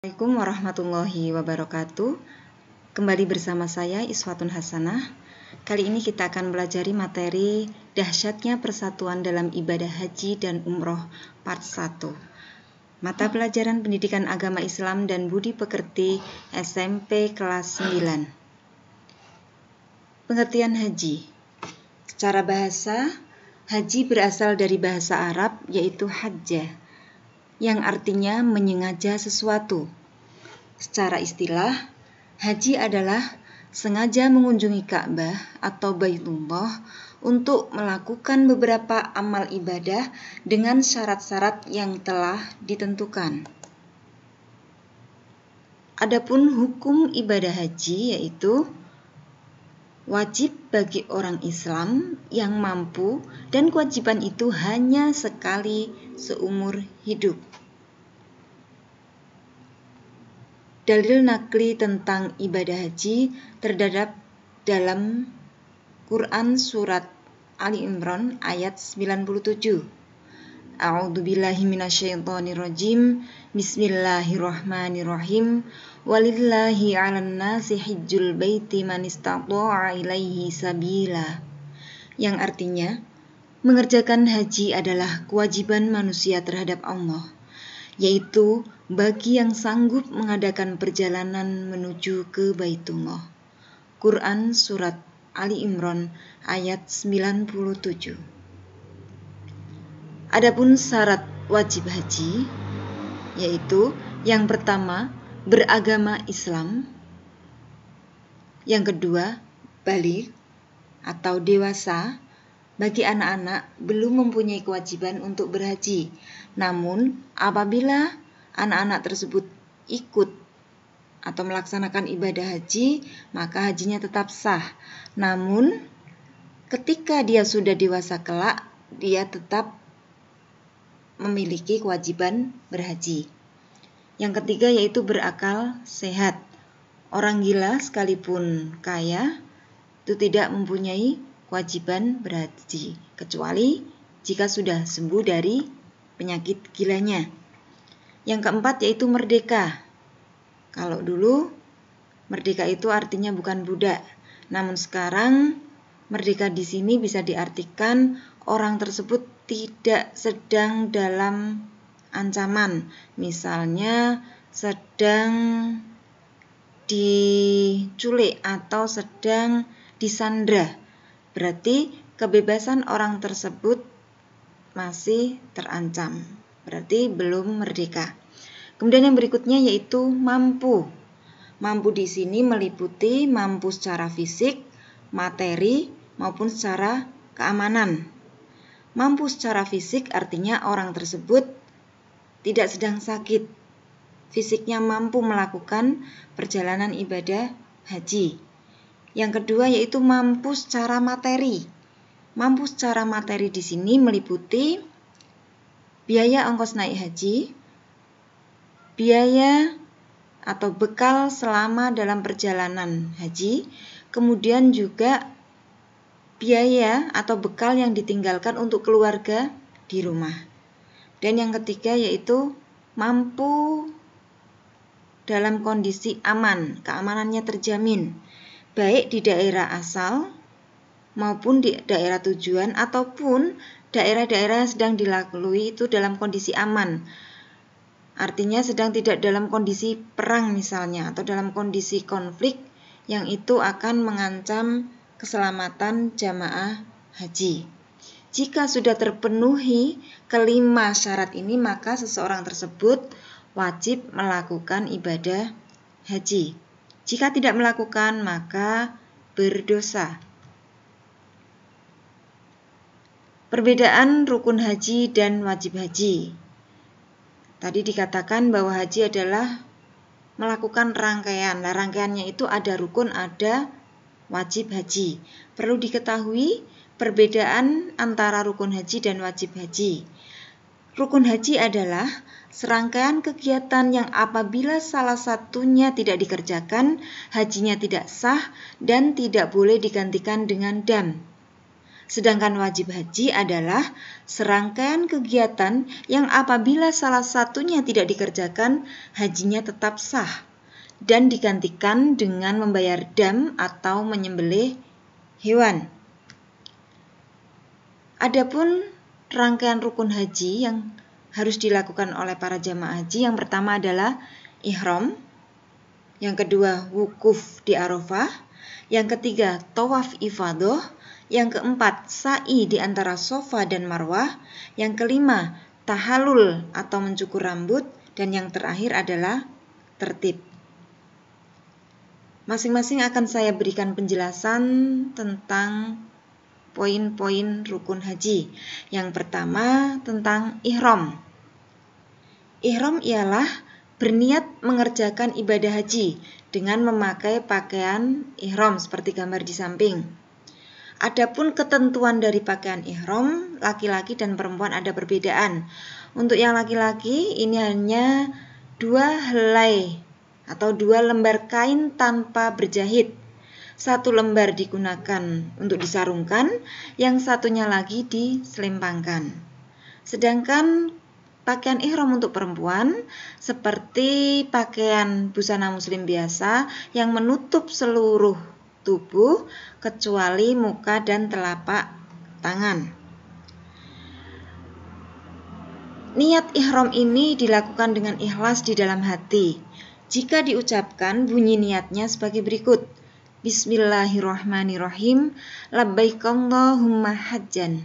Assalamualaikum warahmatullahi wabarakatuh. Kembali bersama saya Iswatun Hasanah. Kali ini kita akan belajar materi dahsyatnya persatuan dalam ibadah haji dan umroh part 1. Mata pelajaran Pendidikan Agama Islam dan Budi Pekerti SMP kelas 9. Pengertian haji. Secara bahasa, haji berasal dari bahasa Arab yaitu hajjah, yang artinya menyengaja sesuatu. Secara istilah, haji adalah sengaja mengunjungi Ka'bah atau Baitullah untuk melakukan beberapa amal ibadah dengan syarat-syarat yang telah ditentukan. Adapun hukum ibadah haji yaitu wajib bagi orang Islam yang mampu dan kewajiban itu hanya sekali seumur hidup. Dalil nakli tentang ibadah haji terdapat dalam Quran surat Ali Imran ayat 97. A'udzubillahi minasyaitonirrajim. Bismillahirrahmanirrahim. Walillahi 'alan nasi hajjul baiti man istata'a ilaihi sabila. Yang artinya, mengerjakan haji adalah kewajiban manusia terhadap Allah, yaitu bagi yang sanggup mengadakan perjalanan menuju ke Baitullah. Quran surat Ali Imran ayat 97. Adapun syarat wajib haji yaitu yang pertama, beragama Islam. Yang kedua, baligh atau dewasa. Bagi anak-anak belum mempunyai kewajiban untuk berhaji. Namun, apabila anak-anak tersebut ikut atau melaksanakan ibadah haji, maka hajinya tetap sah. Namun, ketika dia sudah dewasa kelak, dia tetap memiliki kewajiban berhaji. Yang ketiga yaitu berakal sehat. Orang gila sekalipun kaya itu tidak mempunyai kewajiban berhaji, kecuali jika sudah sembuh dari penyakit gilanya. Yang keempat yaitu merdeka. Kalau dulu merdeka itu artinya bukan budak, namun sekarang merdeka di sini bisa diartikan orang tersebut tidak sedang dalam ancaman, misalnya sedang diculik atau sedang disandra. Berarti kebebasan orang tersebut masih terancam, berarti belum merdeka. Kemudian yang berikutnya yaitu mampu. Mampu di sini meliputi mampu secara fisik, materi, maupun secara keamanan. Mampu secara fisik artinya orang tersebut tidak sedang sakit. Fisiknya mampu melakukan perjalanan ibadah haji. Yang kedua yaitu mampu secara materi. Mampu secara materi di sini meliputi biaya ongkos naik haji, biaya atau bekal selama dalam perjalanan haji, kemudian juga biaya atau bekal yang ditinggalkan untuk keluarga di rumah. Dan yang ketiga yaitu mampu dalam kondisi aman, keamanannya terjamin, baik di daerah asal maupun di daerah tujuan ataupun daerah-daerah yang sedang dilalui itu dalam kondisi aman. Artinya sedang tidak dalam kondisi perang misalnya atau dalam kondisi konflik yang itu akan mengancam keselamatan jamaah haji. Jika sudah terpenuhi kelima syarat ini, maka seseorang tersebut wajib melakukan ibadah haji. Jika tidak melakukan, maka berdosa. Perbedaan rukun haji dan wajib haji. Tadi dikatakan bahwa haji adalah melakukan rangkaian. Nah, rangkaiannya itu ada rukun, ada wajib haji. Perlu diketahui perbedaan antara rukun haji dan wajib haji. Rukun haji adalah serangkaian kegiatan yang apabila salah satunya tidak dikerjakan, hajinya tidak sah dan tidak boleh digantikan dengan dam. Sedangkan wajib haji adalah serangkaian kegiatan yang apabila salah satunya tidak dikerjakan, hajinya tetap sah dan digantikan dengan membayar dam atau menyembelih hewan. Adapun rangkaian rukun haji yang harus dilakukan oleh para jamaah haji, yang pertama adalah ihram, yang kedua wukuf di Arafah, yang ketiga tawaf ifadah, yang keempat sa'i di antara Safa dan Marwah, yang kelima tahallul atau mencukur rambut, dan yang terakhir adalah tertib. Masing-masing akan saya berikan penjelasan tentang poin-poin rukun haji. Yang pertama tentang ihram. Ihram ialah berniat mengerjakan ibadah haji dengan memakai pakaian ihram seperti gambar di samping. Adapun ketentuan dari pakaian ihram, laki-laki dan perempuan ada perbedaan. Untuk yang laki-laki ini hanya 2 helai atau 2 lembar kain tanpa berjahit. 1 lembar digunakan untuk disarungkan, yang satunya lagi diselempangkan. Sedangkan pakaian ihram untuk perempuan seperti pakaian busana muslim biasa yang menutup seluruh tubuh kecuali muka dan telapak tangan. Niat ihram ini dilakukan dengan ikhlas di dalam hati. Jika diucapkan, bunyi niatnya sebagai berikut. Bismillahirrahmanirrahim. Labbaik Allahumma hajjan.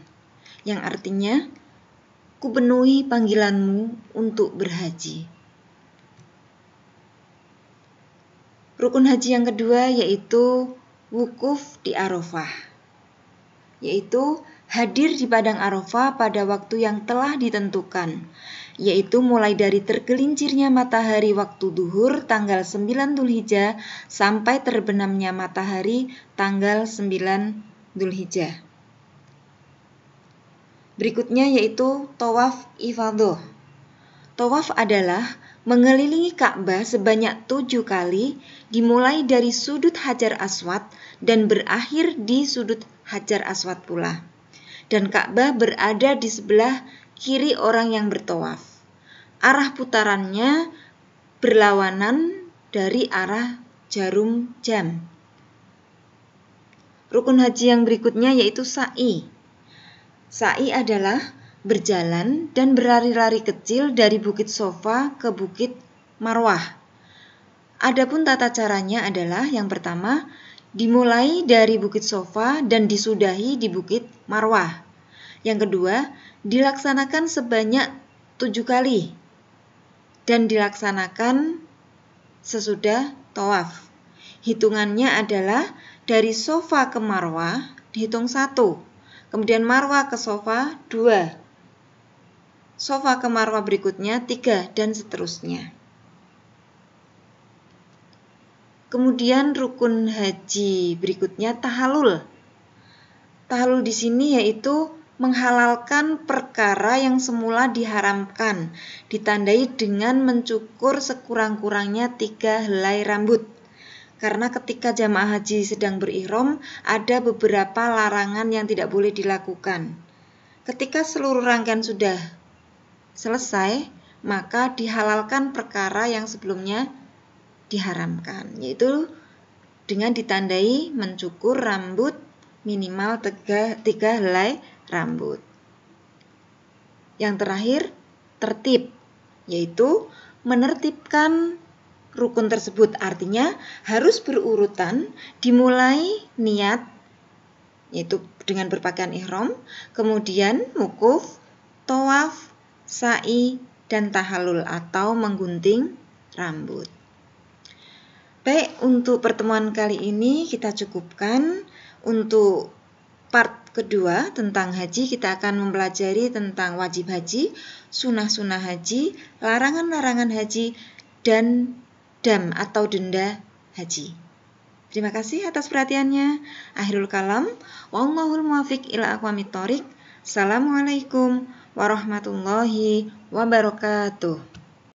Yang artinya, kupenuhi panggilanmu untuk berhaji. Rukun haji yang kedua yaitu wukuf di Arafah, yaitu hadir di padang Arafah pada waktu yang telah ditentukan, yaitu mulai dari tergelincirnya matahari waktu duhur tanggal 9 Dzulhijjah sampai terbenamnya matahari tanggal 9 Dzulhijjah. Berikutnya yaitu tawaf ifadah. Tawaf adalah mengelilingi Ka'bah sebanyak 7 kali, dimulai dari sudut Hajar Aswad dan berakhir di sudut Hajar Aswad pula. Dan Ka'bah berada di sebelah kiri orang yang bertawaf. Arah putarannya berlawanan dari arah jarum jam. Rukun haji yang berikutnya yaitu sa'i. Sa'i adalah berjalan dan berlari-lari kecil dari Bukit Safa ke Bukit Marwah. Adapun tata caranya adalah yang pertama, dimulai dari Bukit Safa dan disudahi di Bukit Marwah. Yang kedua, dilaksanakan sebanyak 7 kali dan dilaksanakan sesudah tawaf. Hitungannya adalah dari Safa ke Marwah dihitung 1, kemudian Marwah ke Safa 2, Safa ke Marwah berikutnya 3, dan seterusnya. Kemudian rukun haji berikutnya tahallul. Tahallul di sini yaitu menghalalkan perkara yang semula diharamkan, ditandai dengan mencukur sekurang-kurangnya 3 helai rambut. Karena ketika jamaah haji sedang berihram, ada beberapa larangan yang tidak boleh dilakukan. Ketika seluruh rangkaian sudah selesai, maka dihalalkan perkara yang sebelumnya diharamkan, yaitu dengan ditandai mencukur rambut minimal 3 helai rambut. Yang terakhir, tertib, yaitu menertibkan rukun tersebut, artinya harus berurutan, dimulai niat, yaitu dengan berpakaian ihram, kemudian wukuf, tawaf, sa'i, dan tahallul atau menggunting rambut. Baik, untuk pertemuan kali ini kita cukupkan. Untuk part kedua tentang haji, kita akan mempelajari tentang wajib haji, sunah-sunah haji, larangan-larangan haji, dan dam atau denda haji. Terima kasih atas perhatiannya. Akhirul kalam, wallahul muwaffiq ila aqwamit thoriq. Assalamualaikum warahmatullahi wabarakatuh.